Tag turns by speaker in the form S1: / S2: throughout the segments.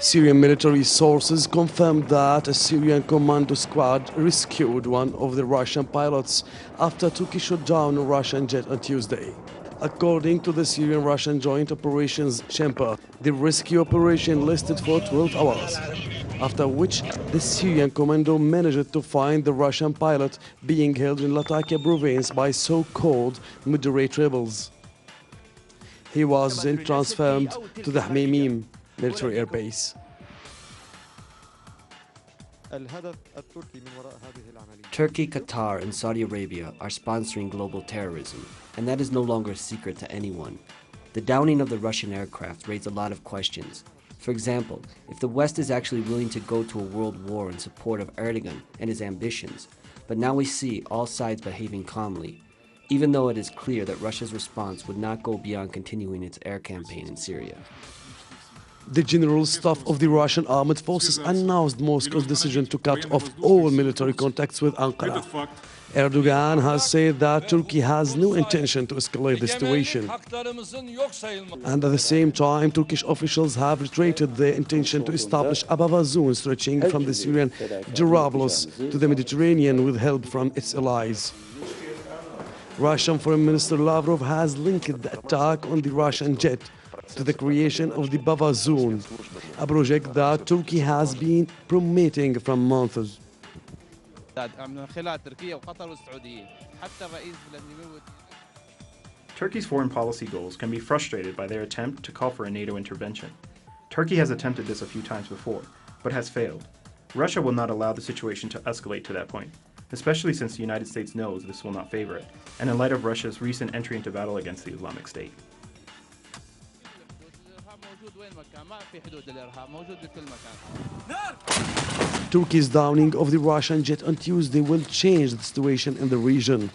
S1: Syrian military sources confirmed that a Syrian commando squad rescued one of the Russian pilots after Turkey shot down a Russian jet on Tuesday. According to the Syrian-Russian Joint Operations Chamber, the rescue operation lasted for 12 hours, after which the Syrian commando managed to find the Russian pilot being held in Latakia province by so-called moderate rebels. He was then transferred to the Hmeimim military airbase.
S2: Turkey, Qatar, and Saudi Arabia are sponsoring global terrorism, and that is no longer a secret to anyone. The downing of the Russian aircraft raised a lot of questions. For example, if the West is actually willing to go to a world war in support of Erdogan and his ambitions, but now we see all sides behaving calmly, even though it is clear that Russia's response would not go beyond continuing its air campaign in Syria.
S1: The General Staff of the Russian Armed Forces announced Moscow's decision to cut off all military contacts with Ankara. Erdogan has said that Turkey has no intention to escalate the situation. And at the same time, Turkish officials have reiterated their intention to establish a buffer zone stretching from the Syrian Jarablus to the Mediterranean with help from its allies. Russian Foreign Minister Lavrov has linked the attack on the Russian jet to the creation of the buffer zone, a project that Turkey has been promoting from months.
S3: Turkey's foreign policy goals can be frustrated by their attempt to call for a NATO intervention. Turkey has attempted this a few times before, but has failed. Russia will not allow the situation to escalate to that point, especially since the United States knows this will not favor it, and in light of Russia's recent entry into battle against the Islamic State.
S1: Turkey's downing of the Russian jet on Tuesday will change the situation in the region.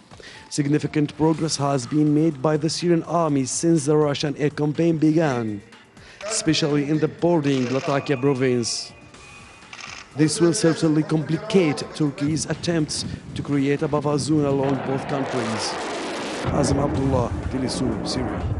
S1: Significant progress has been made by the Syrian army since the Russian air campaign began, especially in the bordering Latakia province. This will certainly complicate Turkey's attempts to create a buffer zone along both countries. Hassan Abdullah, teleSUR, Syria.